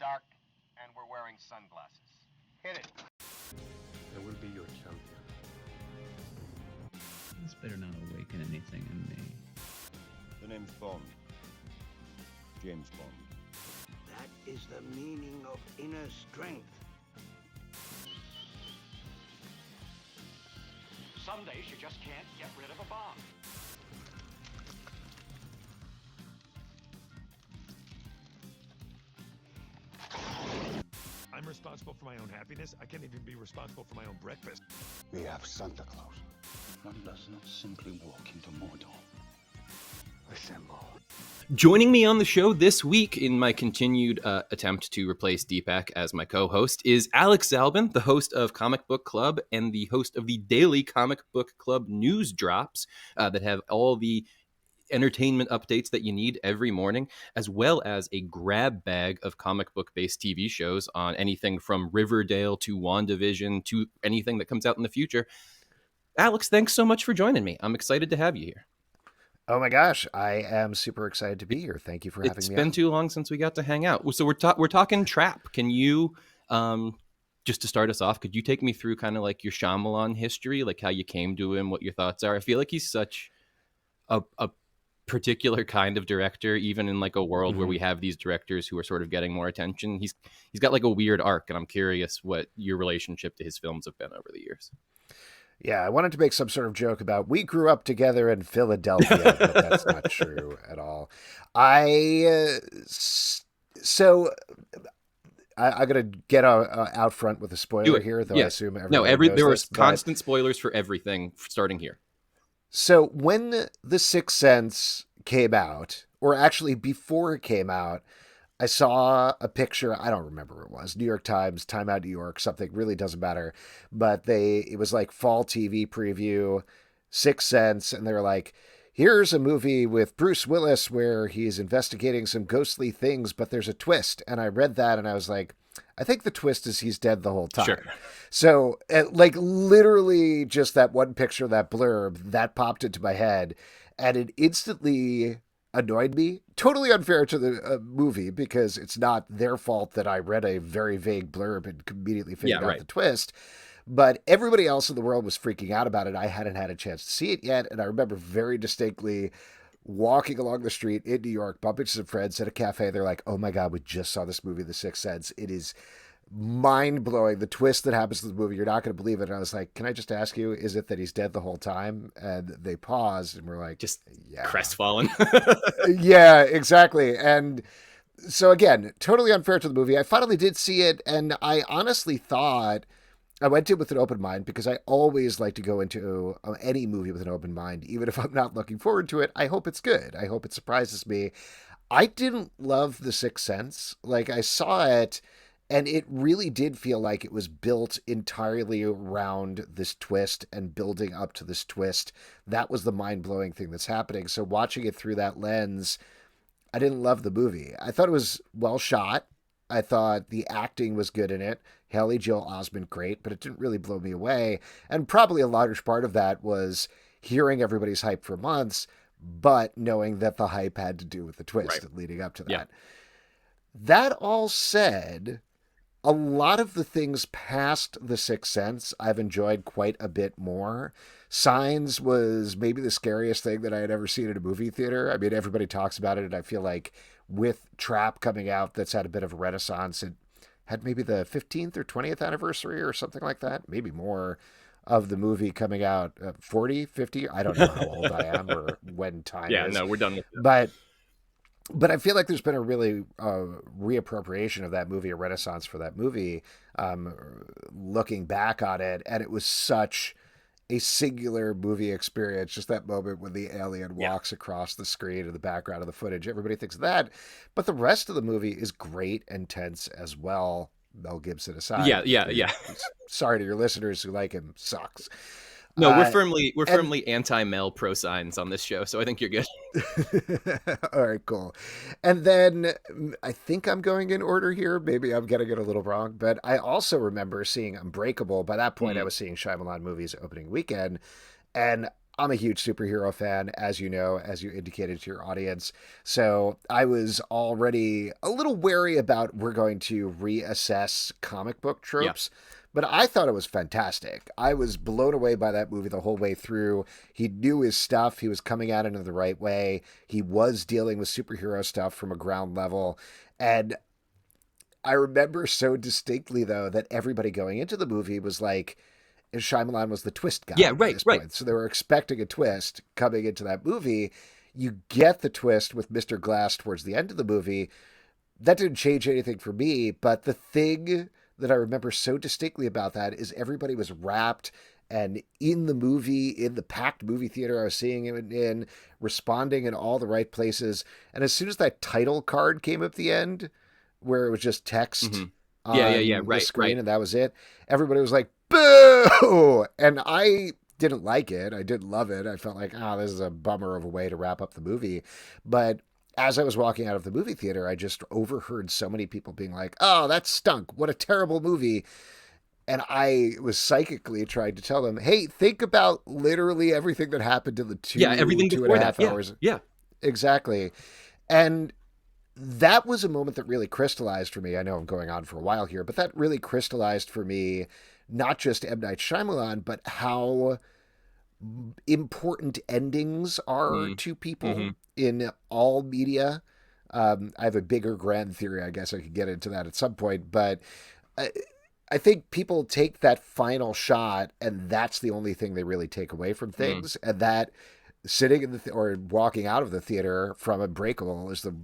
dark, and we're wearing sunglasses. Hit it. I will be your champion. This better not awaken anything in me. The name's Bond. James Bond. That is the meaning of inner strength. Some days you just can't get rid of a bomb. I'm responsible for my own happiness. I can't even be responsible for my own breakfast. We have Santa Claus. One does not simply walk into Mordor. Assemble. Joining me on the show this week in my continued attempt to replace Deepak as my co-host is Alex Zalben, the host of Comic Book Club and the host of the daily Comic Book Club news drops that have all the entertainment updates that you need every morning, as well as a grab bag of comic book based TV shows on anything from Riverdale to WandaVision to anything that comes out in the future. Alex, thanks so much for joining me. I'm excited to have you here. Oh my gosh, I am super excited to be here. Thank you for having me. It's been too long since we got to hang out. So we're talking Trap. Can you, just to start us off, could you take me through kind of like your Shyamalan history, like how you came to him, what your thoughts are? I feel like he's such a particular kind of director, even in like a world where we have these directors who are sort of getting more attention. He's got like a weird arc, and I'm curious what your relationship to his films have been over the years. Yeah, I wanted to make some sort of joke about we grew up together in Philadelphia, but that's not true at all. I'm going to get out front with a spoiler here, though. Yeah. I assume everybody knows there this, was constant spoilers for everything starting here. So when The Sixth Sense came out, or actually before it came out, I saw a picture. I don't remember what it was. New York Times, Time Out New York, something, really doesn't matter. But it was like fall TV preview, Sixth Sense. And they're like, here's a movie with Bruce Willis where he's investigating some ghostly things, but there's a twist. And I read that and I was like, I think the twist is he's dead the whole time. Sure. So like literally just that one picture, that blurb, that popped into my head and it instantly annoyed me. Totally unfair to the movie because it's not their fault that I read a very vague blurb and immediately figured out the twist. But everybody else in the world was freaking out about it. I hadn't had a chance to see it yet. And I remember very distinctly walking along the street in New York, bumping into some friends at a cafe. They're like, oh my God, we just saw this movie, The Sixth Sense. It is mind-blowing. The twist that happens to the movie, you're not going to believe it. And I was like, can I just ask you, is it that he's dead the whole time? And they paused and we're like, just yeah. Crestfallen. Yeah, exactly. And so again, totally unfair to the movie. I finally did see it. And I honestly thought I went in with an open mind because I always like to go into any movie with an open mind. Even if I'm not looking forward to it, I hope it's good. I hope it surprises me. I didn't love The Sixth Sense. Like I saw it and it really did feel like it was built entirely around this twist and building up to this twist. That was the mind-blowing thing that's happening. So watching it through that lens, I didn't love the movie. I thought it was well shot. I thought the acting was good in it. Haley Joel Osment, great, but it didn't really blow me away. And probably a large part of that was hearing everybody's hype for months, but knowing that the hype had to do with the twist and leading up to that. Yeah. That all said, a lot of the things past The Sixth Sense I've enjoyed quite a bit more. Signs was maybe the scariest thing that I had ever seen in a movie theater. I mean, everybody talks about it, and I feel like with Trap coming out, that's had a bit of a renaissance. It had maybe the 15th or 20th anniversary or something like that, maybe more, of the movie coming out. 40, 50, I don't know how old I am or when time is. Yeah, no, we're done with that. But I feel like there's been a really reappropriation of that movie, a renaissance for that movie, looking back on it. And it was such a singular movie experience, just that moment when the alien walks across the screen in the background of the footage. Everybody thinks of that. But the rest of the movie is great and tense as well, Mel Gibson aside. Yeah. Sorry to your listeners who like him. Sucks. No, we're firmly anti-Mel pro signs on this show, so I think you're good. All right, cool. And then I think I'm going in order here. Maybe I'm getting it a little wrong, but I also remember seeing Unbreakable. By that point, I was seeing Shyamalan movies opening weekend, and I'm a huge superhero fan, as you know, as you indicated to your audience. So I was already a little wary about we're going to reassess comic book tropes. Yeah. But I thought it was fantastic. I was blown away by that movie the whole way through. He knew his stuff. He was coming at it in the right way. He was dealing with superhero stuff from a ground level. And I remember so distinctly, though, that everybody going into the movie was like, Shyamalan was the twist guy. Yeah, right. So they were expecting a twist coming into that movie. You get the twist with Mr. Glass towards the end of the movie. That didn't change anything for me, but the thing that I remember so distinctly about that is everybody was wrapped and in the movie, in the packed movie theater I was seeing it in, responding in all the right places. And as soon as that title card came up at the end, where it was just text on the screen and that was it, everybody was like, boo! And I didn't like it. I didn't love it. I felt like, this is a bummer of a way to wrap up the movie. But as I was walking out of the movie theater, I just overheard so many people being like, oh, that stunk. What a terrible movie. And I was psychically trying to tell them, hey, think about literally everything that happened in the two and a half hours. Yeah, exactly. And that was a moment that really crystallized for me. I know I'm going on for a while here, but that really crystallized for me, not just M. Night Shyamalan, but how important endings are to people in all media. I have a bigger grand theory. I guess I could get into that at some point, but I think people take that final shot and that's the only thing they really take away from things. And that sitting in or walking out of the theater from Unbreakable is the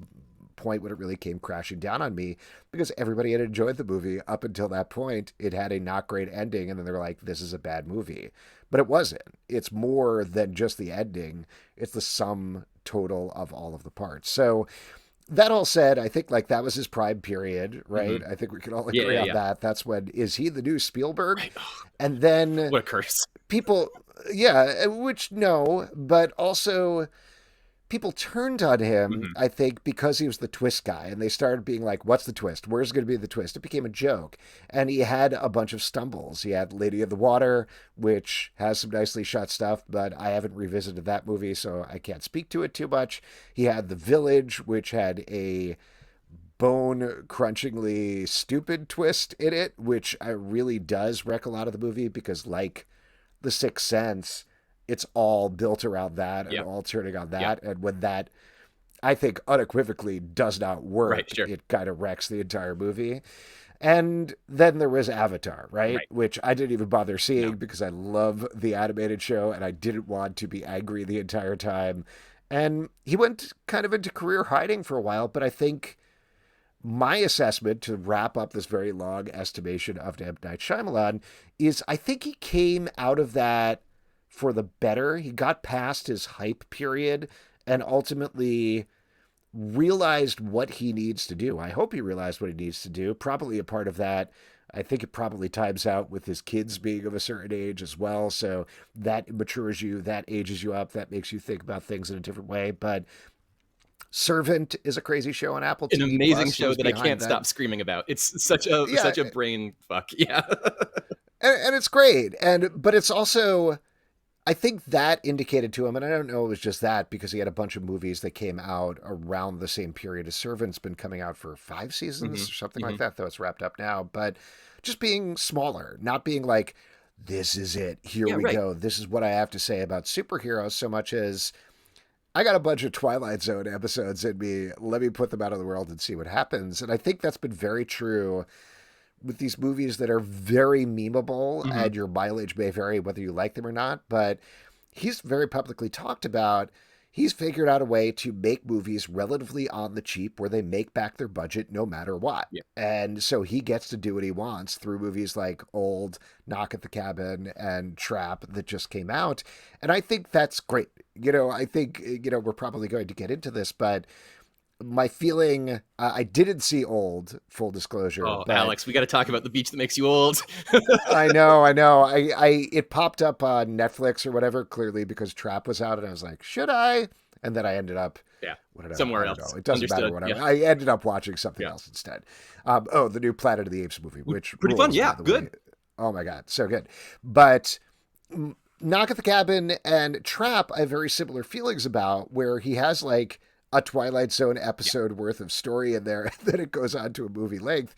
point when it really came crashing down on me, because everybody had enjoyed the movie up until that point. It had a not great ending, and then they were like, this is a bad movie. But it wasn't. It's more than just the ending. It's the sum total of all of the parts. So that all said, I think like that was his prime period, right? I think we can all agree on that. That's when, is he the new Spielberg? Right. And then what a curse. People, which no, but also people turned on him, I think, because he was the twist guy, and they started being like, what's the twist? Where's going to be the twist? It became a joke. And he had a bunch of stumbles. He had Lady of the Water, which has some nicely shot stuff, but I haven't revisited that movie, so I can't speak to it too much. He had The Village, which had a bone-crunchingly stupid twist in it, which really does wreck a lot of the movie, because like The Sixth Sense, it's all built around that and all turning on that. And when that, I think, unequivocally does not work, it kind of wrecks the entire movie. And then there was Avatar, right? Which I didn't even bother seeing because I love the animated show and I didn't want to be angry the entire time. And he went kind of into career hiding for a while, but I think my assessment, to wrap up this very long estimation of M. Night Shyamalan, is I think he came out of that for the better. He got past his hype period and ultimately realized what he needs to do. I hope he realized what he needs to do. Probably a part of that, I think it probably times out with his kids being of a certain age as well. So that matures you, that ages you up, that makes you think about things in a different way. But Servant is a crazy show on Apple TV. An amazing show that I can't stop screaming about. It's such a brain fuck. Yeah. and it's great. But it's also, I think that indicated to him, and I don't know it was just that, because he had a bunch of movies that came out around the same period as Servant's been coming out for 5 seasons or something like that, though it's wrapped up now. But just being smaller, not being like, this is it, here we go, this is what I have to say about superheroes, so much as I got a bunch of Twilight Zone episodes in me, let me put them out of the world and see what happens. And I think that's been very true with these movies that are very memeable, and your mileage may vary whether you like them or not, but he's very publicly talked about, he's figured out a way to make movies relatively on the cheap where they make back their budget no matter what. And so he gets to do what he wants through movies like Old, Knock at the Cabin, and Trap that just came out. And I think that's great. I think, we're probably going to get into this, but my feeling, I didn't see Old, full disclosure. Oh, Alex, we got to talk about The Beach That Makes You Old. I know. It popped up on Netflix or whatever, clearly because Trap was out, and I was like, should I? And then I ended up somewhere else. It doesn't matter what I ended up watching something else instead. The new Planet of the Apes movie, which pretty fun. Yeah, good. Oh my God, so good. But Knock at the Cabin and Trap, I have very similar feelings about, where he has like a Twilight Zone episode worth of story in there, and then it goes on to a movie length.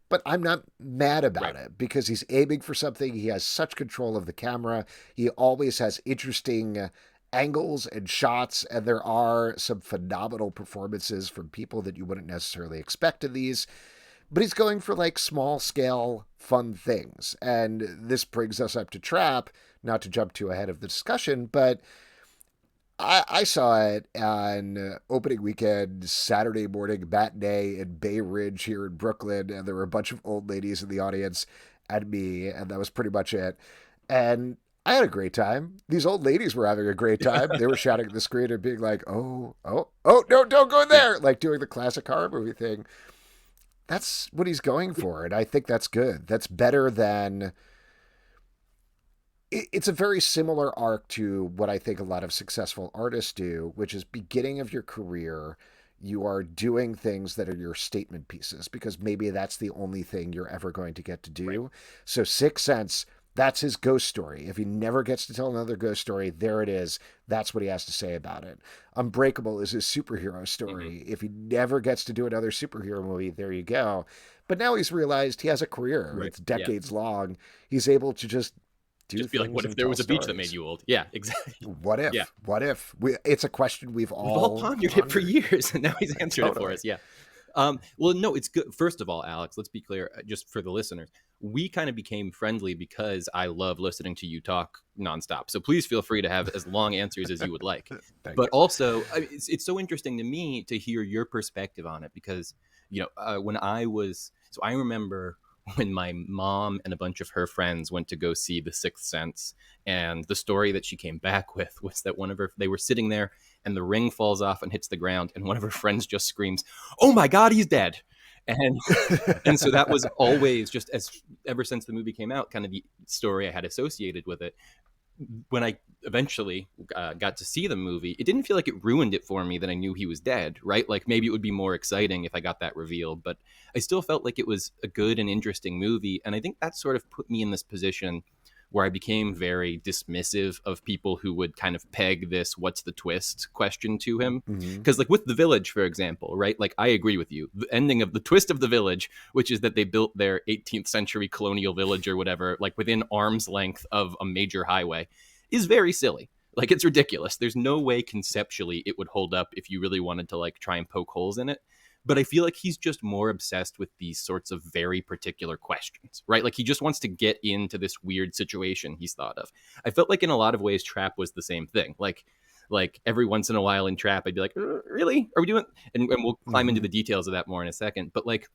But I'm not mad about it because he's aiming for something. He has such control of the camera. He always has interesting angles and shots, and there are some phenomenal performances from people that you wouldn't necessarily expect in these. But he's going for like small scale fun things. And this brings us up to Trap, not to jump too ahead of the discussion, but I saw it on opening weekend, Saturday morning matinee in Bay Ridge here in Brooklyn, and there were a bunch of old ladies in the audience and me, and that was pretty much it. And I had a great time. These old ladies were having a great time. They were shouting at the screen and being like, oh, no, don't go in there, like doing the classic horror movie thing. That's what he's going for, and I think that's good. That's better than... It's a very similar arc to what I think a lot of successful artists do, which is beginning of your career, you are doing things that are your statement pieces because maybe that's the only thing you're ever going to get to do. Right. So Sixth Sense, that's his ghost story. If he never gets to tell another ghost story, there it is. That's what he has to say about it. Unbreakable is his superhero story. If he never gets to do another superhero movie, there you go. But now he's realized he has a career. Right. It's decades long. He's able to just be like, what if there was a beach that made you old? Yeah, exactly. What if? Yeah. What if? It's a question we've all pondered it for years, and now he's answered it for us. Yeah. Well, no, it's good. First of all, Alex, let's be clear, just for the listeners, we kind of became friendly because I love listening to you talk nonstop. So please feel free to have as long answers as you would like. But also, it's so interesting to me to hear your perspective on it because, when I remember when my mom and a bunch of her friends went to go see The Sixth Sense, and the story that she came back with was that they were sitting there and the ring falls off and hits the ground, and one of her friends just screams, "Oh my God, he's dead!" And so that was always just ever since the movie came out, kind of the story I had associated with it. When I eventually got to see the movie, it didn't feel like it ruined it for me that I knew he was dead, right? Like maybe it would be more exciting if I got that reveal, but I still felt like it was a good and interesting movie. And I think that sort of put me in this position where I became very dismissive of people who would kind of peg this "what's the twist" question to him. Because like with The Village, for example, right? Like I agree with you. The ending of The Twist of The Village, which is that they built their 18th century colonial village or whatever, like within arm's length of a major highway, is very silly. Like it's ridiculous. There's no way conceptually it would hold up if you really wanted to like try and poke holes in it. But I feel like he's just more obsessed with these sorts of very particular questions, right? Like he just wants to get into this weird situation he's thought of. I felt like in a lot of ways, Trap was the same thing. Like every once in a while in Trap, I'd be like, really? Are we doing? And we'll climb into the details of that more in a second. But like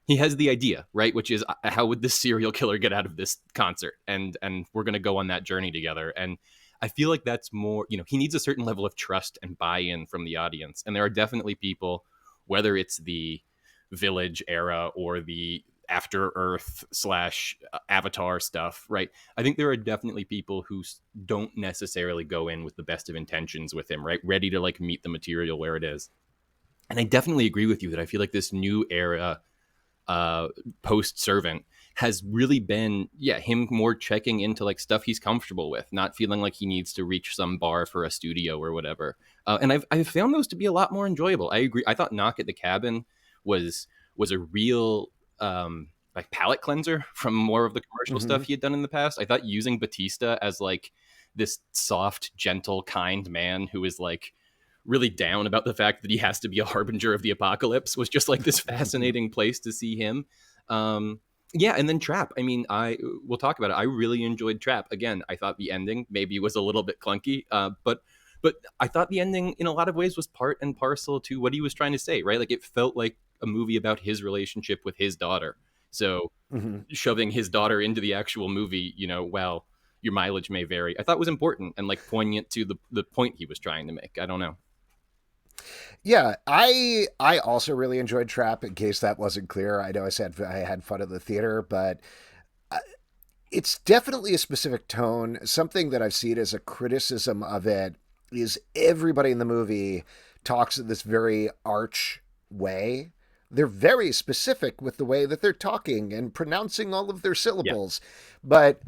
he has the idea, right? Which is how would this serial killer get out of this concert? And we're going to go on that journey together. And I feel like that's more, he needs a certain level of trust and buy-in from the audience. And there are definitely people, whether it's the Village era or the After Earth / Avatar stuff, right? I think there are definitely people who don't necessarily go in with the best of intentions with him, right? Ready to like meet the material where it is. And I definitely agree with you that I feel like this new era post Servant has really been, him more checking into like stuff he's comfortable with, not feeling like he needs to reach some bar for a studio or whatever. And I've found those to be a lot more enjoyable. I agree. I thought Knock at the Cabin was a real like palate cleanser from more of the commercial stuff he had done in the past. I thought using Batista as like this soft, gentle, kind man who is like really down about the fact that he has to be a harbinger of the apocalypse was just like this fascinating place to see him. And then Trap. I mean, we'll talk about it. I really enjoyed Trap. Again, I thought the ending maybe was a little bit clunky, but I thought the ending in a lot of ways was part and parcel to what he was trying to say, right? Like it felt like a movie about his relationship with his daughter. So shoving his daughter into the actual movie, while your mileage may vary, I thought was important and like poignant to the point he was trying to make. I don't know. Yeah, I also really enjoyed Trap, in case that wasn't clear. I know I said I had fun at the theater, but it's definitely a specific tone. Something that I've seen as a criticism of it is everybody in the movie talks in this very arch way. They're very specific with the way that they're talking and pronouncing all of their syllables. Yeah. But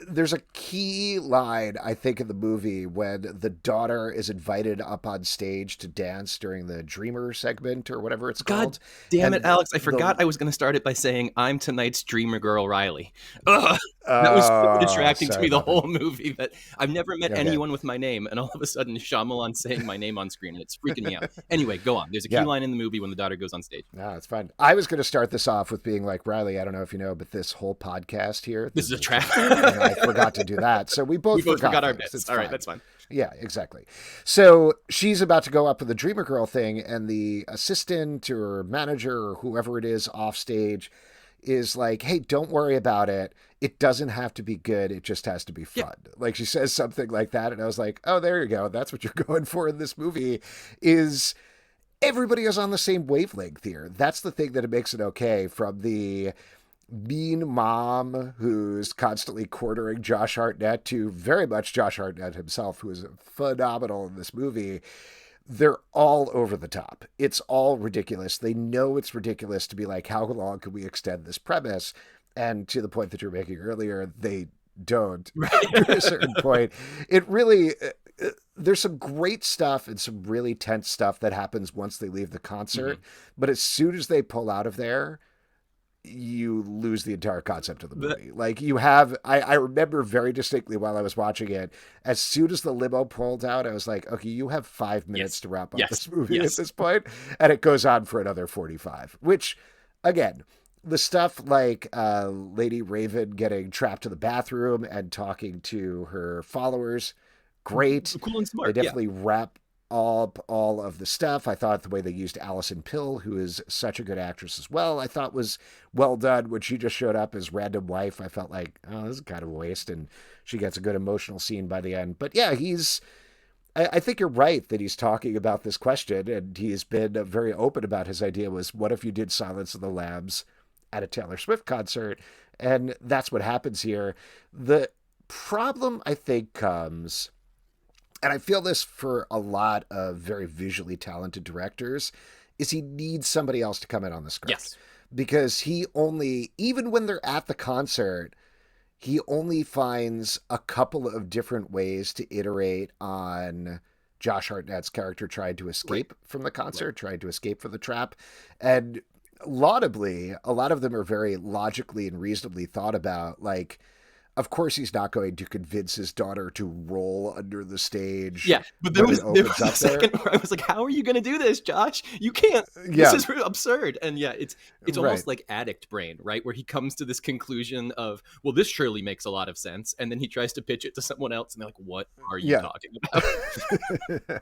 there's a key line, I think, in the movie when the daughter is invited up on stage to dance during the Dreamer segment or whatever it's called. God damn it, And Alex. I forgot I was going to start it by saying, I'm tonight's dreamer girl, Riley. Ugh. That was so distracting to sorry me the about whole movie that I've never met Okay. anyone with my name, and all of a sudden Shyamalan saying my name on screen, and it's freaking me out. Anyway, go on. There's a key Yeah. line in the movie when the daughter goes on stage. No, it's fine. I was going to start this off with being like, Riley, I don't know if you know, but this whole podcast here, This is a trap. I forgot to do that. So we both forgot our this. bits. It's All right, fine. that's fine. Yeah, exactly. So she's about to go up with the Dreamer Girl thing, and the assistant or manager or whoever it is off stage is like, hey, don't worry about it. It doesn't have to be good. It just has to be fun. Yeah. Like she says something like that. And I was like, oh, there you go. That's what you're going for in this movie is everybody is on the same wavelength here. That's the thing that makes it okay, from the mean mom who's constantly quartering Josh Hartnett to very much Josh Hartnett himself, who is phenomenal in this movie. They're all over the top. It's all ridiculous. They know it's ridiculous to be like, how long can we extend this premise? And to the point that you're making earlier, they don't. At a certain point, it really... there's some great stuff and some really tense stuff that happens once they leave the concert. But as soon as they pull out of there, you lose the entire concept of the movie. Like you have, I remember very distinctly while I was watching it, as soon as the limo pulled out, I was like, okay, you have 5 minutes to wrap up this movie at this point. And it goes on for another 45, which again, the stuff like Lady Raven getting trapped in the bathroom and talking to her followers, great. Cool and smart. They definitely wrap all of the stuff. I thought the way they used Alison Pill, who is such a good actress as well, I thought was well done. When she just showed up as random wife, I felt like, oh, this is kind of a waste. And she gets a good emotional scene by the end. But yeah, I think you're right that he's talking about this question, and he's been very open about his idea was, what if you did Silence of the Lambs at a Taylor Swift concert? And that's what happens here. The problem, I think, comes... and I feel this for a lot of very visually talented directors, is he needs somebody else to come in on the script. Yes. Because he only, even when they're at the concert, he only finds a couple of different ways to iterate on Josh Hartnett's character trying to escape from the concert, trying to escape from the trap. And laudably, a lot of them are very logically and reasonably thought about, like, of course, he's not going to convince his daughter to roll under the stage. Yeah, but there was a second where I was like, how are you going to do this, Josh? You can't. This is absurd. And yeah, it's almost like addict brain, right? Where he comes to this conclusion of, well, this surely makes a lot of sense. And then he tries to pitch it to someone else. And they're like, what are you talking about?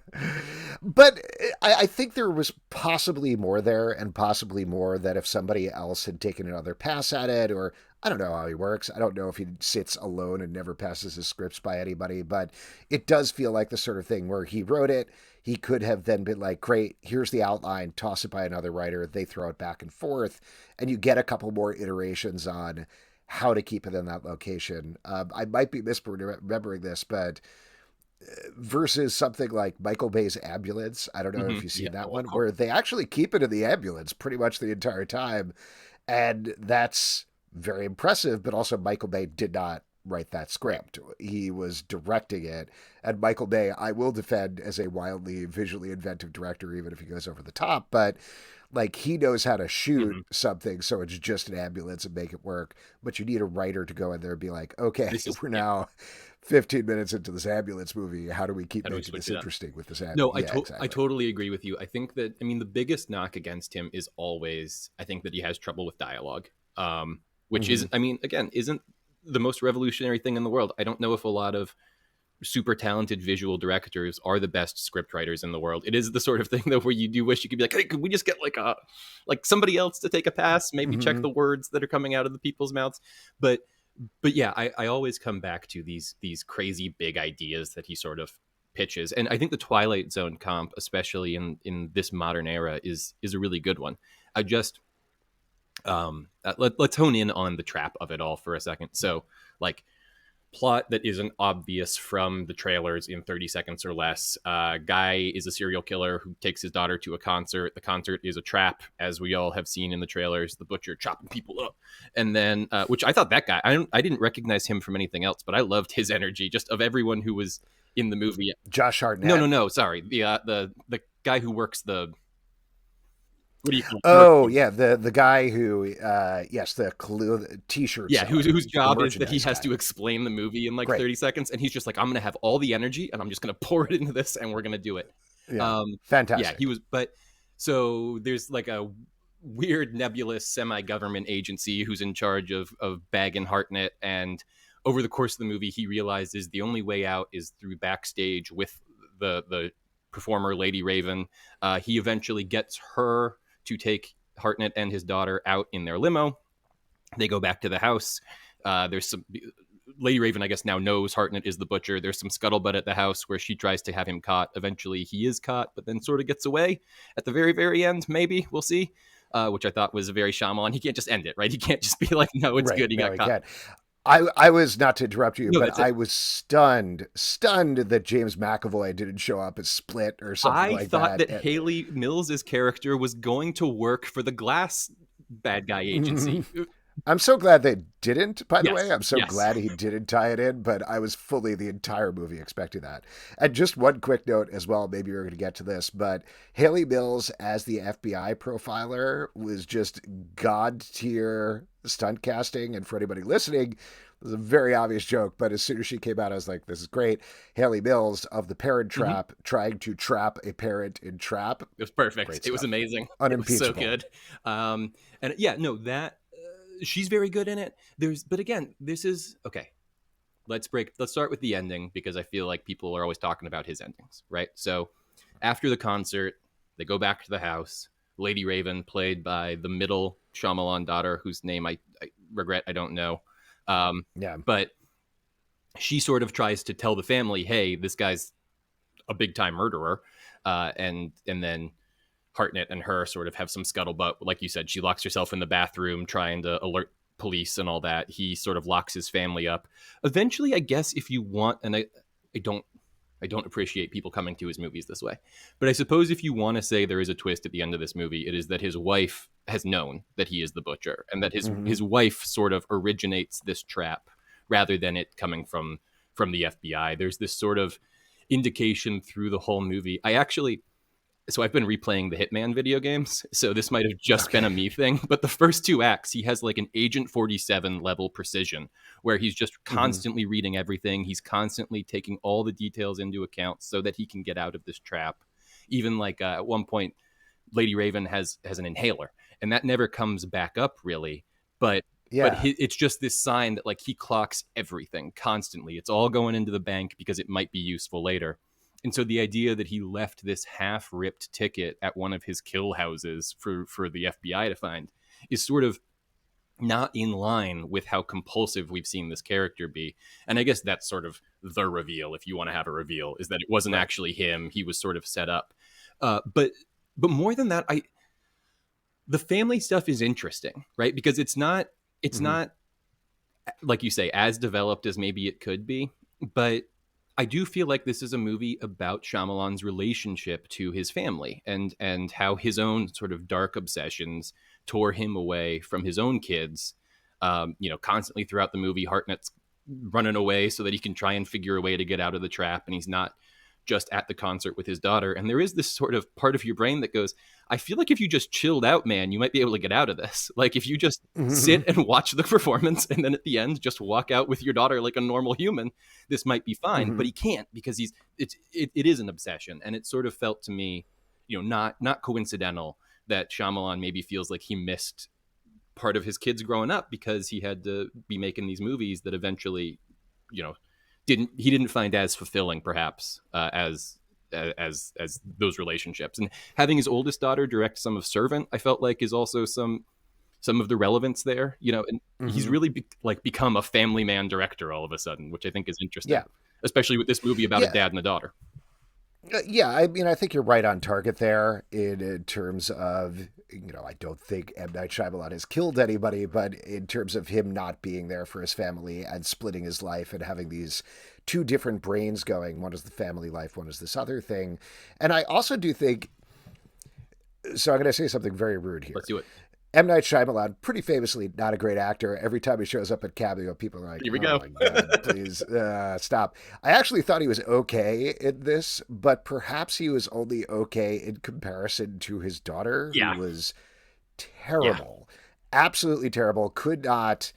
But I think there was possibly more there, and possibly more that if somebody else had taken another pass at it, or I don't know how he works. I don't know if he sits alone and never passes his scripts by anybody, but it does feel like the sort of thing where he wrote it. He could have then been like, great, here's the outline, toss it by another writer. They throw it back and forth, and you get a couple more iterations on how to keep it in that location. I might be misremembering this, but versus something like Michael Bay's Ambulance, I don't know if you've seen that one, where they actually keep it in the ambulance pretty much the entire time. And that's very impressive, but also Michael Bay did not write that script. He was directing it. And Michael Bay, I will defend as a wildly visually inventive director, even if he goes over the top, but like he knows how to shoot something so it's just an ambulance and make it work. But you need a writer to go in there and be like, okay, we're now 15 minutes into this ambulance movie. How do we keep making this interesting with this ambulance? No, exactly. I totally agree with you. I think that, I mean, the biggest knock against him is always, I think that he has trouble with dialogue, which is, I mean, again, isn't the most revolutionary thing in the world. I don't know if a lot of super talented visual directors are the best script writers in the world. It is the sort of thing that where you do wish you could be like, hey, could we just get like somebody else to take a pass, maybe check the words that are coming out of the people's mouths. But yeah, I always come back to these crazy big ideas that he sort of pitches. And I think the Twilight Zone comp, especially in this modern era, is a really good one. I just let's hone in on the trap of it all for a second. So like plot that isn't obvious from the trailers in 30 seconds or less. Guy is a serial killer who takes his daughter to a concert. The concert is a trap, as we all have seen in the trailers. The butcher chopping people up, and then which I thought that guy, I didn't recognize him from anything else, but I loved his energy just of everyone who was in the movie. Josh Hartnett. No, sorry, the guy who works the. What do you call it? Oh yeah, the guy who the t-shirt. Yeah, whose job is that he has guy. to explain the movie in like Great. 30 seconds, and he's just like, I'm gonna have all the energy and I'm just gonna pour it into this and we're gonna do it. Yeah, fantastic. Yeah, he was. But so there's like a weird nebulous semi-government agency who's in charge of bagging Hartnett, and over the course of the movie he realizes the only way out is through backstage with the performer Lady Raven. He eventually gets her to take Hartnett and his daughter out in their limo. They go back to the house. There's some Lady Raven, I guess, now knows Hartnett is the butcher. There's some scuttlebutt at the house where she tries to have him caught. Eventually he is caught, but then sort of gets away at the very, very end. Maybe we'll see. Which I thought was very Shyamalan. He can't just end it, right? He can't just be like, no, it's good. He got caught. I was, not to interrupt you, No, but I was stunned that James McAvoy didn't show up as Split or something like that. I thought that Haley Mills's character was going to work for the Glass bad guy agency. I'm so glad they didn't, by the way. I'm so yes. glad he didn't tie it in, but I was fully the entire movie expecting that. And just one quick note as well, maybe you're going to get to this, but Haley Mills as the FBI profiler was just god tier stunt casting. And for anybody listening, it was a very obvious joke, but as soon as she came out, I was like, this is great. Haley Mills of The Parent Trap trying to trap a parent in trap. It was perfect. It was amazing. Unimpeachable. It was so good. And yeah, no, that she's very good in it. But again, this is okay. Let's start with the ending, because I feel like people are always talking about his endings, right? So after the concert, they go back to the house. Lady Raven, played by the middle Shyamalan daughter, whose name I regret I don't know. But she sort of tries to tell the family, hey, this guy's a big time murderer. And then Hartnett and her sort of have some scuttlebutt. Like you said, she locks herself in the bathroom trying to alert police and all that. He sort of locks his family up. Eventually, I guess if you want, and I don't appreciate people coming to his movies this way, but I suppose if you want to say there is a twist at the end of this movie, it is that his wife has known that he is the butcher, and that his wife sort of originates this trap rather than it coming from the FBI. There's this sort of indication through the whole movie. So I've been replaying the Hitman video games, so this might have just been a me thing, but the first two acts, he has like an Agent 47 level precision, where he's just constantly reading everything. He's constantly taking all the details into account so that he can get out of this trap. Even like at one point, Lady Raven has an inhaler, and that never comes back up really, but it's just this sign that like he clocks everything constantly. It's all going into the bank because it might be useful later. And so the idea that he left this half-ripped ticket at one of his kill houses for the FBI to find is sort of not in line with how compulsive we've seen this character be. And I guess that's sort of the reveal, if you want to have a reveal, is that it wasn't actually him. He was sort of set up. But more than that, the family stuff is interesting, right? Because it's not like you say, as developed as maybe it could be, but I do feel like this is a movie about Shyamalan's relationship to his family and how his own sort of dark obsessions tore him away from his own kids. Constantly throughout the movie, Hartnett's running away so that he can try and figure a way to get out of the trap, and he's not just at the concert with his daughter. And there is this sort of part of your brain that goes, I feel like if you just chilled out, man, you might be able to get out of this. Like if you just sit and watch the performance and then at the end just walk out with your daughter like a normal human, this might be fine. But he can't, because it is an obsession. And it sort of felt to me, not coincidental that Shyamalan maybe feels like he missed part of his kids growing up because he had to be making these movies that eventually, he didn't find as fulfilling perhaps as those relationships. And having his oldest daughter direct some of Servant, I felt like is also some of the relevance there, and he's really become a family man director all of a sudden, which I think is interesting, especially with this movie about a dad and a daughter. Yeah, I mean, I think you're right on target there in terms of, I don't think M. Night Shyamalan has killed anybody, but in terms of him not being there for his family and splitting his life and having these two different brains going, one is the family life, one is this other thing. And I also do think, so I'm going to say something very rude here. Let's do it. M. Night Shyamalan, pretty famously not a great actor. Every time he shows up at Cameo, people are like, Here we oh go. my God, please stop. I actually thought he was okay in this, but perhaps he was only okay in comparison to his daughter, Yeah. who was terrible. Absolutely terrible. Could not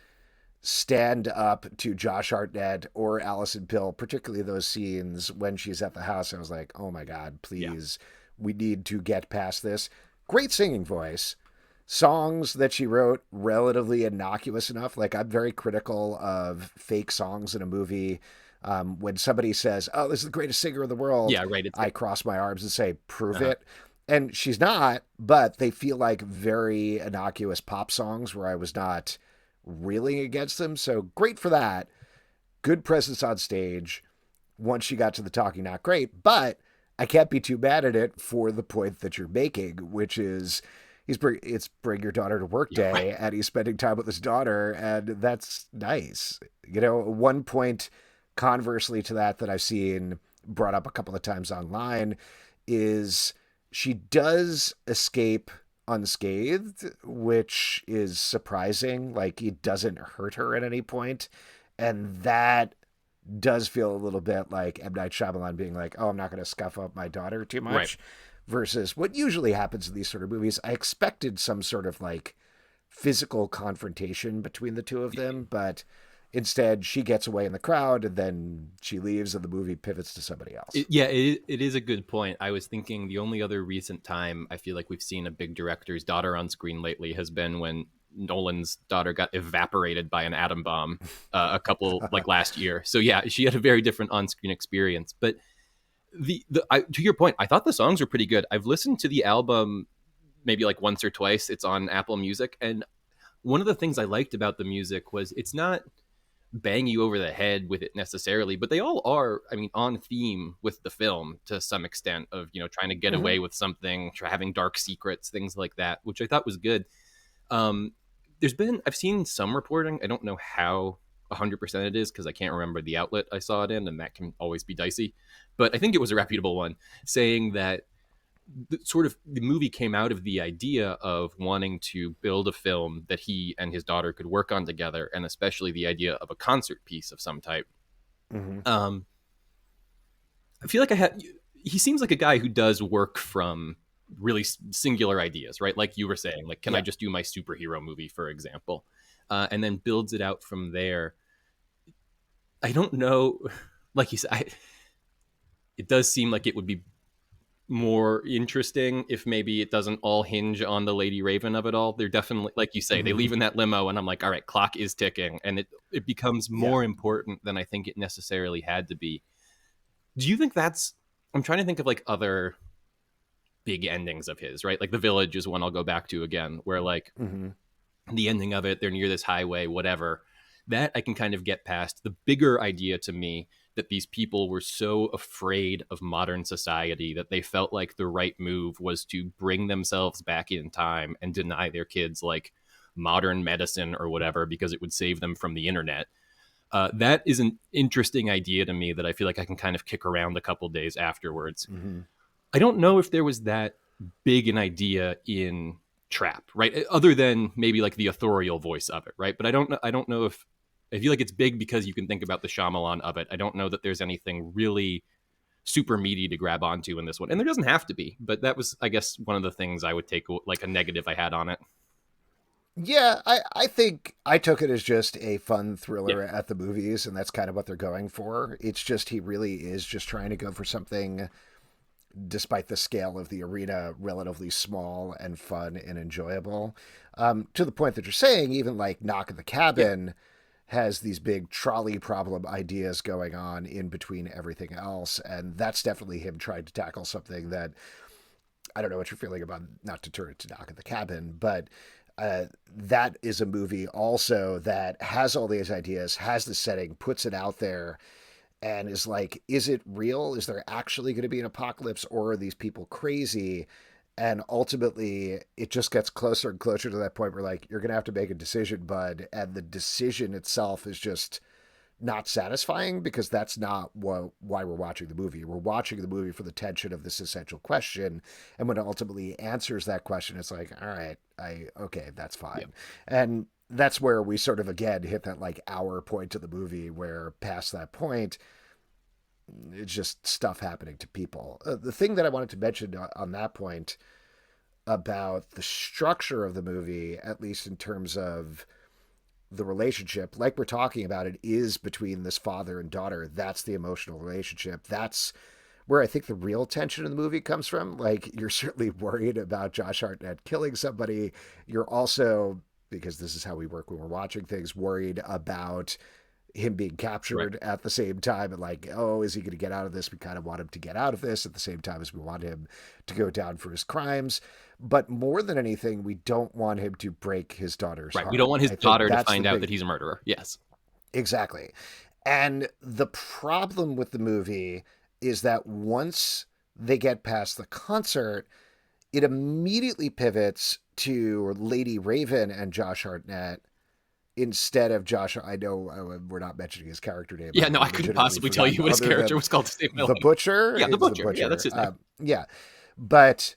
stand up to Josh Hartnett or Alison Pill, particularly those scenes when she's at the house. I was like, oh my God, please, we need to get past this. Great singing voice. Songs that she wrote relatively innocuous enough. Like, I'm very critical of fake songs in a movie. When somebody says, oh, this is the greatest singer in the world, Yeah, right. I cross my arms and say, prove it. And she's not, but they feel like very innocuous pop songs where I was not reeling against them. So great for that. Good presence on stage. Once she got to the talking, not great, but I can't be too mad at it for the point that you're making, which is it's bring your daughter to work day, and he's spending time with his daughter, and that's nice. One point conversely to that I've seen brought up a couple of times online is she does escape unscathed, which is surprising. Like, it doesn't hurt her at any point, and that does feel a little bit like M. Night Shyamalan being like, oh, I'm not going to scuff up my daughter too much. Right. Versus what usually happens in these sort of movies. I expected some sort of like physical confrontation between the two of them, but instead she gets away in the crowd and then she leaves and the movie pivots to somebody else. It is a good point. I was thinking the only other recent time I feel like we've seen a big director's daughter on screen lately has been when Nolan's daughter got evaporated by an atom bomb a couple like last year. So yeah, she had a very different on-screen experience. But to your point, I thought the songs were pretty good. I've listened to the album maybe like once or twice. It's on Apple Music, and one of the things I liked about the music was it's not bang you over the head with it necessarily, but they all are, I mean, on theme with the film to some extent of, trying to get away with something, having dark secrets, things like that, which I thought was good. I've seen some reporting. I don't know how 100% it is because I can't remember the outlet I saw it in, and that can always be dicey. But I think it was a reputable one saying that the movie came out of the idea of wanting to build a film that he and his daughter could work on together, and especially the idea of a concert piece of some type. I feel like he seems like a guy who does work from really singular ideas, right? Like you were saying, like, can I just do my superhero movie, for example, and then builds it out from there. I don't know, like you said, it does seem like it would be more interesting if maybe it doesn't all hinge on the Lady Raven of it all. They're definitely, like you say, they leave in that limo and I'm like, all right, clock is ticking, and it becomes more important than I think it necessarily had to be. Do you think I'm trying to think of like other big endings of his, right? Like The Village is one I'll go back to again, where like the ending of it, they're near this highway, whatever. That I can kind of get past. The bigger idea to me that these people were so afraid of modern society that they felt like the right move was to bring themselves back in time and deny their kids like modern medicine or whatever because it would save them from the internet. That is an interesting idea to me that I feel like I can kind of kick around a couple days afterwards. I don't know if there was that big an idea in Trap, right? Other than maybe like the authorial voice of it, right? But I don't know if I feel like it's big because you can think about the Shyamalan of it. I don't know that there's anything really super meaty to grab onto in this one. And there doesn't have to be, but that was, I guess, one of the things I would take like a negative I had on it. Yeah, I think I took it as just a fun thriller at the movies, and that's kind of what they're going for. It's just he really is just trying to go for something, despite the scale of the arena, relatively small and fun and enjoyable. To the point that you're saying, even like Knock at the Cabin has these big trolley problem ideas going on in between everything else, and that's definitely him trying to tackle something that I don't know what you're feeling about, not to turn it to Knock at the Cabin, but that is a movie also that has all these ideas, has the setting, puts it out there, and is like, is it real? Is there actually going to be an apocalypse, or are these people crazy? And ultimately, it just gets closer and closer to that point where, like, you're going to have to make a decision, bud. And the decision itself is just not satisfying, because that's not why we're watching the movie. We're watching the movie for the tension of this essential question. And when it ultimately answers that question, it's like, all right, okay, that's fine. Yep. And that's where we sort of, again, hit that like hour point of the movie where past that point, it's just stuff happening to people. The thing that I wanted to mention on that point about the structure of the movie, at least in terms of the relationship, like we're talking about, it is between this father and daughter. That's the emotional relationship. That's where I think the real tension in the movie comes from. Like, you're certainly worried about Josh Hartnett killing somebody. You're also, because this is how we work when we're watching things, worried about him being captured at the same time, and like, oh, is he going to get out of this? We kind of want him to get out of this at the same time as we want him to go down for his crimes. But more than anything, we don't want him to break his daughter's heart. We don't want his daughter to find out that he's a murderer. Yes. Exactly. And the problem with the movie is that once they get past the concert, it immediately pivots to Lady Raven and Josh Hartnett, instead of Josh. I know we're not mentioning his character name. Yeah, no, I couldn't possibly tell you what his character was called to save my life. The Butcher? Yeah, the Butcher. Yeah, that's his name. Yeah. But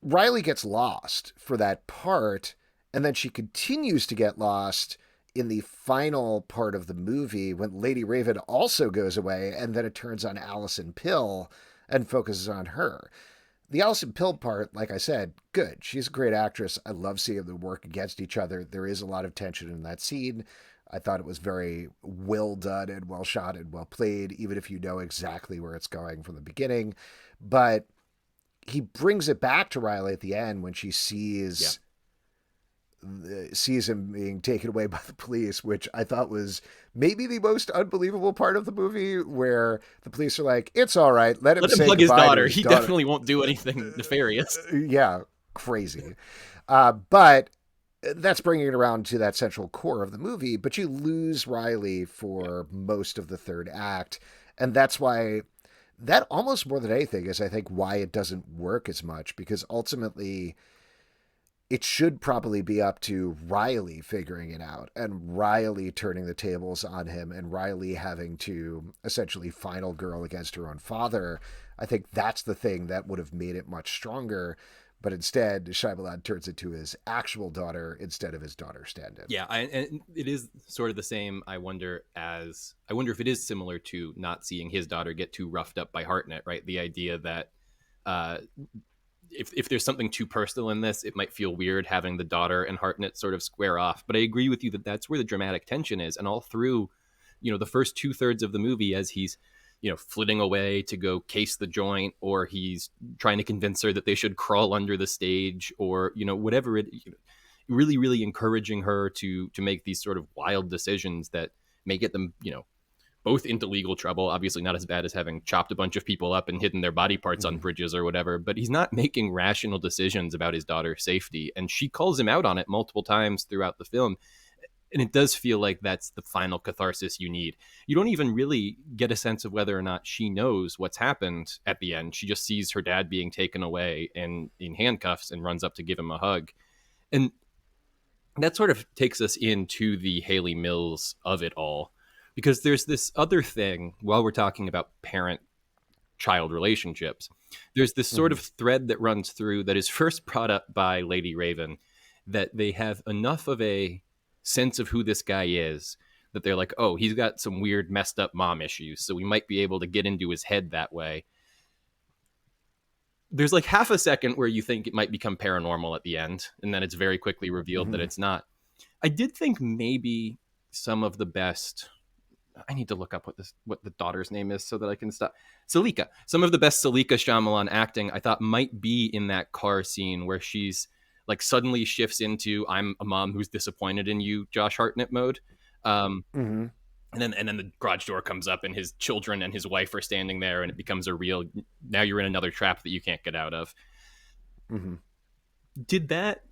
Ryley gets lost for that part, and then she continues to get lost in the final part of the movie when Lady Raven also goes away, and then it turns on Alison Pill and focuses on her. The Alison Pill part, like I said, good. She's a great actress. I love seeing them work against each other. There is a lot of tension in that scene. I thought it was very well done and well shot and well played, even if you know exactly where it's going from the beginning. But he brings it back to Ryley at the end when she sees him being taken away by the police, which I thought was maybe the most unbelievable part of the movie, where the police are like, it's all right, let him plug his daughter. He definitely won't do anything nefarious. Yeah, crazy. But that's bringing it around to that central core of the movie, but you lose Ryley for most of the third act. And that's why, that almost more than anything is, I think, why it doesn't work as much, because ultimately it should probably be up to Ryley figuring it out, and Ryley turning the tables on him, and Ryley having to essentially final girl against her own father. I think that's the thing that would have made it much stronger. But instead, Shyamalan turns it to his actual daughter instead of his daughter stand-in. Yeah, and it is sort of the same. I wonder if it is similar to not seeing his daughter get too roughed up by Hartnett, right? The idea that if there's something too personal in this, it might feel weird having the daughter and Hartnett sort of square off. But I agree with you that that's where the dramatic tension is. And all through, the first 2/3 of the movie, as he's, flitting away to go case the joint, or he's trying to convince her that they should crawl under the stage, or, whatever really, really encouraging her to make these sort of wild decisions that may get them, both into legal trouble. Obviously not as bad as having chopped a bunch of people up and hidden their body parts on bridges or whatever, but he's not making rational decisions about his daughter's safety. And she calls him out on it multiple times throughout the film. And it does feel like that's the final catharsis you need. You don't even really get a sense of whether or not she knows what's happened at the end. She just sees her dad being taken away and in handcuffs and runs up to give him a hug. And that sort of takes us into the Haley Mills of it all, because there's this other thing while we're talking about parent-child relationships. There's this sort of thread that runs through that is first brought up by Lady Raven, that they have enough of a sense of who this guy is that they're like, oh, he's got some weird messed up mom issues, so we might be able to get into his head that way. There's like half a second where you think it might become paranormal at the end, and then it's very quickly revealed that it's not. I did think maybe some of the best, I need to look up what the daughter's name is so that I can stop. Salika. Some of the best Salika Shyamalan acting I thought might be in that car scene where she's like suddenly shifts into I'm a mom who's disappointed in you, Josh Hartnett mode. And then the garage door comes up and his children and his wife are standing there, and it becomes a real, now you're in another trap that you can't get out of. Did that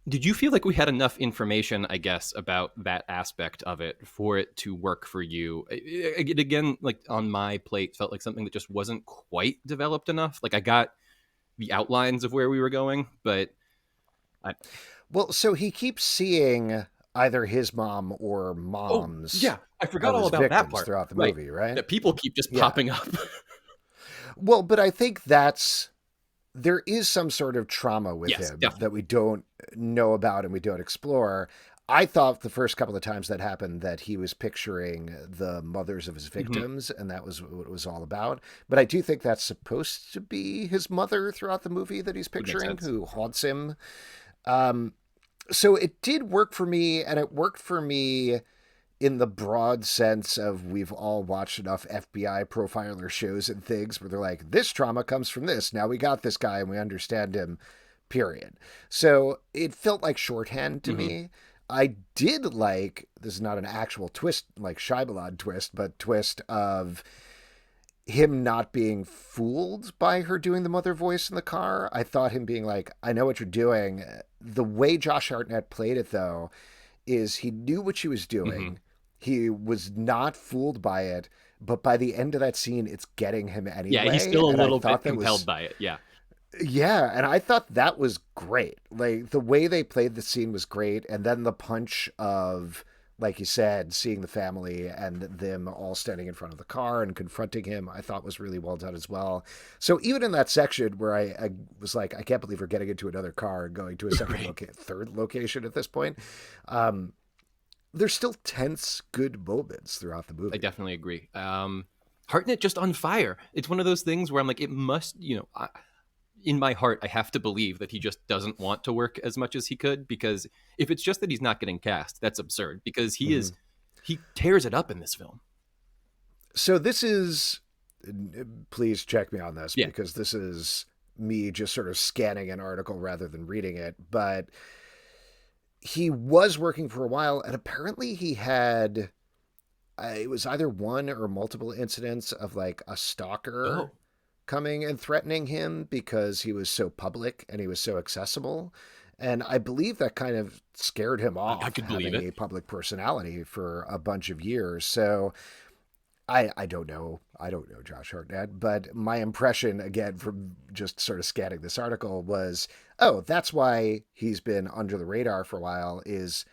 Did you feel like we had enough information, I guess, about that aspect of it for it to work for you? It again, like on my plate, felt like something that just wasn't quite developed enough. Like I got the outlines of where we were going, but Well, so he keeps seeing either his mom or moms. yeah, I forgot of all his about that victims part throughout the movie, right? That people keep just Yeah. popping up. Well, but I think there is some sort of trauma with Yes, him definitely. that we don't know about and we don't explore. I thought the first couple of times that happened that he was picturing the mothers of his victims, and that was what it was all about. But I do think that's supposed to be his mother throughout the movie that he's makes picturing, sense. who haunts him. So it did work for me, and it worked for me in the broad sense of we've all watched enough FBI profiler shows and things where they're like, this trauma comes from this. Now we got this guy and we understand him, period. So it felt like shorthand to me. I did like, this is not an actual twist like Shyamalan twist, but twist of him not being fooled by her doing the mother voice in the car. I thought him being like, I know what you're doing. The way Josh Hartnett played it, though, is he knew what she was doing. He was not fooled by it, but by the end of that scene, it's getting him anyway. Yeah, he's still a and I little thought bit that was- compelled by it. Yeah. Yeah, and I thought that was great. Like the way they played the scene was great, and then the punch of, like you said, seeing the family and them all standing in front of the car and confronting him, I thought was really well done as well. So even in that section where I was like, I can't believe we're getting into another car and going to a second third location at this point. There's still tense, good moments throughout the movie. I definitely agree. Hartnett just on fire. It's one of those things where I'm like, it must, in my heart, I have to believe that he just doesn't want to work as much as he could, because if it's just that he's not getting cast, that's absurd, because he tears it up in this film. So this is, please check me on this, Yeah. because this is me just sort of scanning an article rather than reading it, but he was working for a while, and apparently he had, it was either one or multiple incidents of like a stalker coming and threatening him because he was so public and he was so accessible. And I believe that kind of scared him off, I could believe having it. a public personality for a bunch of years. So I don't know. I don't know Josh Hartnett, but my impression, again, from just sort of scanning this article was, oh, that's why he's been under the radar for a while, is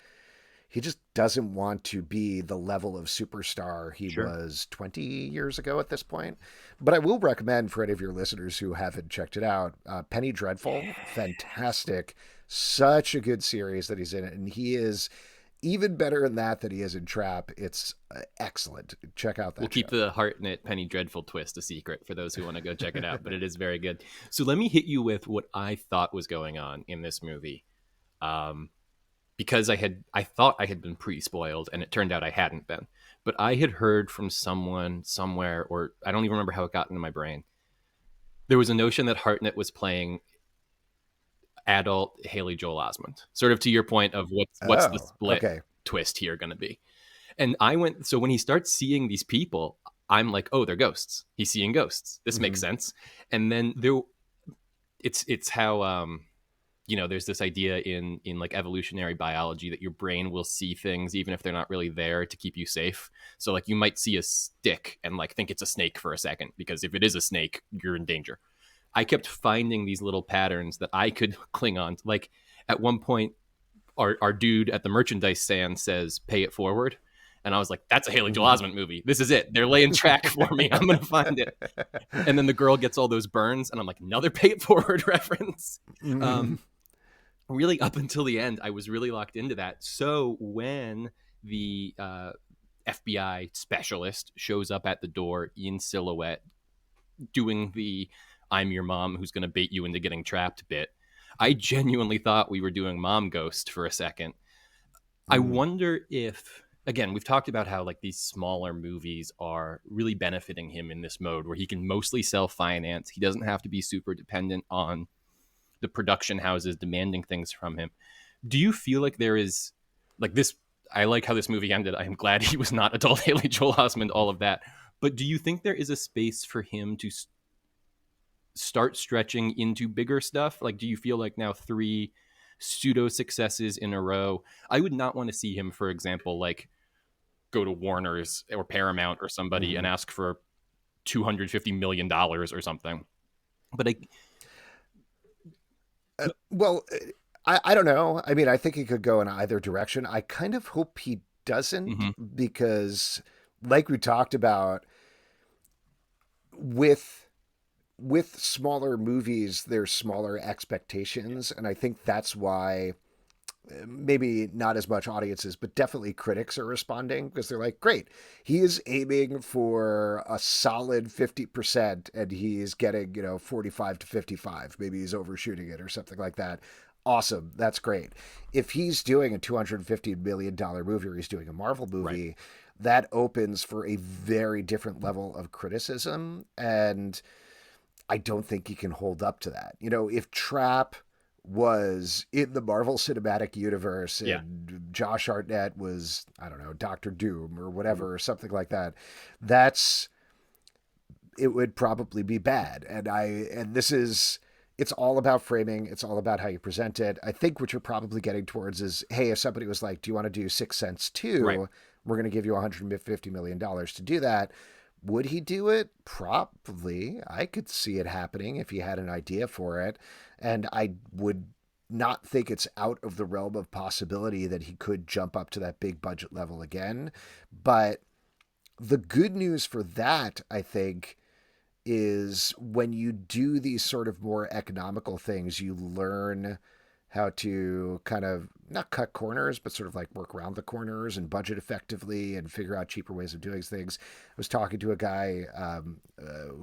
he just doesn't want to be the level of superstar he was 20 years ago at this point. But I will recommend for any of your listeners who haven't checked it out, Penny Dreadful, fantastic, such a good series that he's in. And he is even better in that than he is in Trap. It's excellent. Check out that We'll keep show. the Hartnett Penny Dreadful twist a secret for those who want to go check it out, but it is very good. So let me hit you with what I thought was going on in this movie. Because I thought I had been pre-spoiled, and it turned out I hadn't been. But I had heard from someone somewhere, or I don't even remember how it got into my brain. There was a notion that Hartnett was playing adult Haley Joel Osment, sort of to your point of what's the split twist here going to be. And so when he starts seeing these people, I'm like, oh, they're ghosts. He's seeing ghosts. This makes sense. And then it's how, there's this idea in like evolutionary biology that your brain will see things even if they're not really there to keep you safe. So like you might see a stick and like think it's a snake for a second, because if it is a snake, you're in danger. I kept finding these little patterns that I could cling on to. Like at one point, our dude at the merchandise stand says, "Pay it forward." And I was like, that's a Haley Joel Osment movie. This is it. They're laying track for me. I'm going to find it. And then the girl gets all those burns. And I'm like, another pay it forward reference. Really, up until the end, I was really locked into that. So when the FBI specialist shows up at the door in silhouette, doing the "I'm your mom who's going to bait you into getting trapped" bit, I genuinely thought we were doing Mom Ghost for a second. I wonder if, again, we've talked about how like these smaller movies are really benefiting him in this mode where he can mostly self-finance. He doesn't have to be super dependent on the production houses demanding things from him. Do you feel like there is like this? I like how this movie ended. I am glad he was not adult Haley Joel Osment, all of that. But do you think there is a space for him to start stretching into bigger stuff? Like, do you feel like now 3 pseudo successes in a row. I would not want to see him, for example, like go to Warner's or Paramount or somebody and ask for $250 million or something. But I don't know. I mean, I think he could go in either direction. I kind of hope he doesn't, because like we talked about, with smaller movies, there's smaller expectations. And I think that's why maybe not as much audiences, but definitely critics are responding, because they're like, great, he is aiming for a solid 50% and he's getting, 45 to 55. Maybe he's overshooting it or something like that. Awesome. That's great. If he's doing a $250 million movie, or he's doing a Marvel movie, that opens for a very different level of criticism. And I don't think he can hold up to that. If Trap was in the Marvel Cinematic Universe and Josh Hartnett was, I don't know, Doctor Doom or whatever, or something like that, it would probably be bad. And this is, it's all about framing. It's all about how you present it. I think what you're probably getting towards is, hey, if somebody was like, do you want to do Sixth Sense 2? We're going to give you $150 million to do that. Would he do it? Probably. I could see it happening if he had an idea for it. And I would not think it's out of the realm of possibility that he could jump up to that big budget level again. But the good news for that, I think, is when you do these sort of more economical things, you learn how to kind of not cut corners, but sort of like work around the corners and budget effectively and figure out cheaper ways of doing things. I was talking to a guy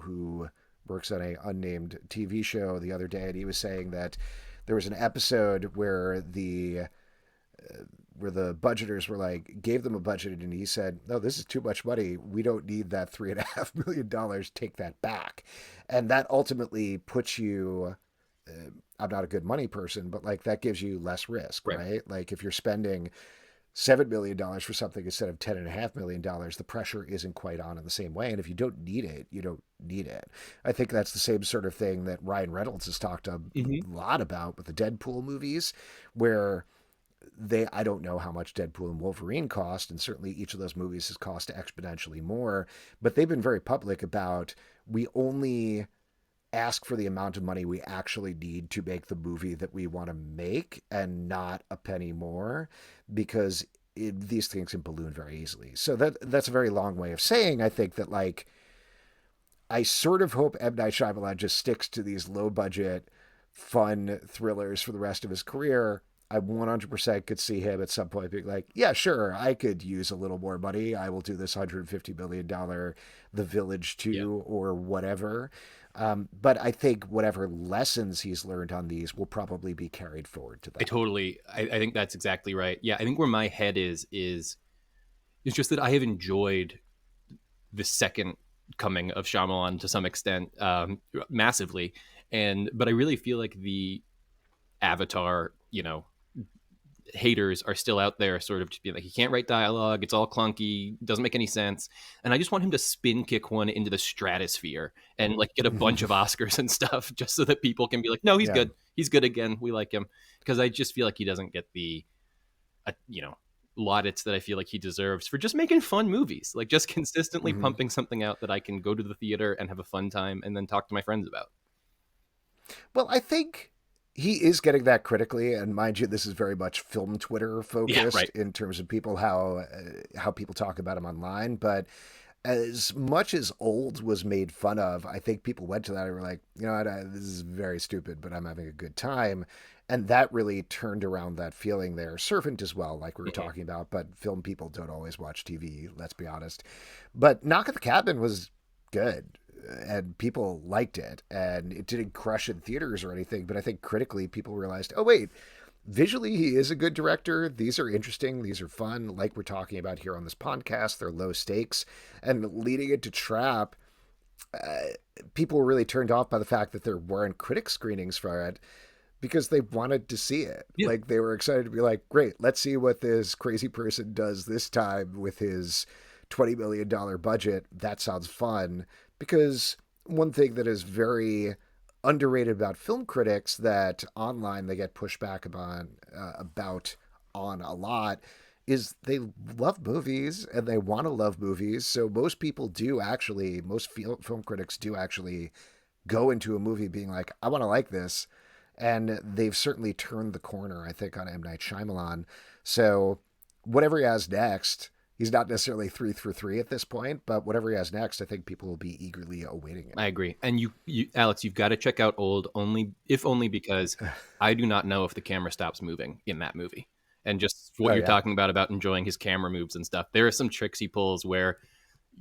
who works on a unnamed TV show the other day, and he was saying that there was an episode where the budgeters were like, gave them a budget, and he said, no, this is too much money. We don't need that $3.5 million. Take that back. And that ultimately puts you, I'm not a good money person, but like that gives you less risk, right? Like if you're spending $7 million for something instead of $10.5 million, the pressure isn't quite on in the same way. And if you don't need it, you don't need it. I think that's the same sort of thing that Ryan Reynolds has talked a lot about with the Deadpool movies, where I don't know how much Deadpool and Wolverine cost, and certainly each of those movies has cost exponentially more, but they've been very public about, we only ask for the amount of money we actually need to make the movie that we want to make, and not a penny more, because these things can balloon very easily. So that's a very long way of saying, I think, that like, I sort of hope M. Night Shyamalan just sticks to these low budget, fun thrillers for the rest of his career. I 100% could see him at some point being like, yeah, sure, I could use a little more money. I will do this $150 million The Village 2 or whatever. But I think whatever lessons he's learned on these will probably be carried forward to that. I think that's exactly right. Yeah, I think where my head is just that I have enjoyed the second coming of Shyamalan to some extent, massively. But I really feel like the Avatar, haters are still out there sort of just being like, he can't write dialogue, it's all clunky, doesn't make any sense. And I just want him to spin kick one into the stratosphere and like get a bunch of Oscars and stuff, just so that people can be like, no, he's good again, we like him. Because I just feel like he doesn't get the laudits that I feel like he deserves for just making fun movies, like just consistently pumping something out that I can go to the theater and have a fun time and then talk to my friends about. Well, I think he is getting that critically, and mind you, this is very much film Twitter focused in terms of people, how people talk about him online. But as much as Old was made fun of, I think people went to that and were like, this is very stupid, but I'm having a good time. And that really turned around that feeling there. Servant as well, like we were talking about, but film people don't always watch TV, let's be honest. But Knock at the Cabin was good, and people liked it, and it didn't crush in theaters or anything, but I think critically people realized, oh wait, visually he is a good director. These are interesting, these are fun, like we're talking about here on this podcast. They're low stakes. And leading into Trap, people were really turned off by the fact that there weren't critic screenings for it, because they wanted to see it. Like they were excited to be like, great, let's see what this crazy person does this time with his $20 million budget. That sounds fun. Because one thing that is very underrated about film critics that online they get pushback about on a lot is they love movies and they want to love movies. So most film critics do actually go into a movie being like, I want to like this. And they've certainly turned the corner, I think, on M. Night Shyamalan. So whatever he has next, he's not necessarily 3 for 3 at this point, but whatever he has next, I think people will be eagerly awaiting it. I agree. And you Alex, you've got to check out Old only because I do not know if the camera stops moving in that movie. And just what you're talking about enjoying his camera moves and stuff. There are some tricks he pulls where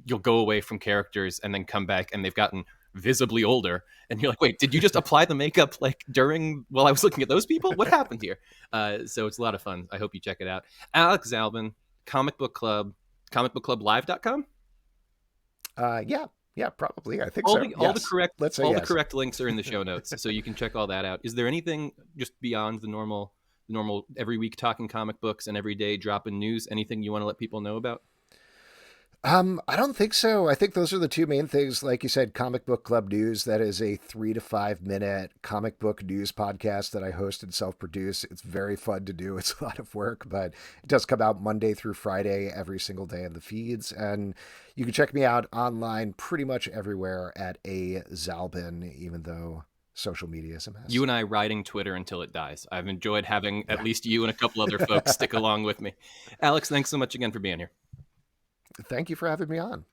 you'll go away from characters and then come back and they've gotten visibly older. And you're like, wait, did you just apply the makeup like while I was looking at those people? What happened here? So it's a lot of fun. I hope you check it out. Alex Zalben, Comic Book Club, comicbookclublive.com? Yeah, probably. I think all so. The correct links are in the show notes, so you can check all that out. Is there anything just beyond the normal every week talking comic books and every day dropping news? Anything you want to let people know about? I don't think so. I think those are the two main things. Like you said, Comic Book Club News. That is a 3 to 5 minute comic book news podcast that I host and self-produce. It's very fun to do. It's a lot of work, but it does come out Monday through Friday, every single day in the feeds. And you can check me out online pretty much everywhere at A Zalben, even though social media is a mess. You and I riding Twitter until it dies. I've enjoyed having at least you and a couple other folks stick along with me. Alex, thanks so much again for being here. Thank you for having me on.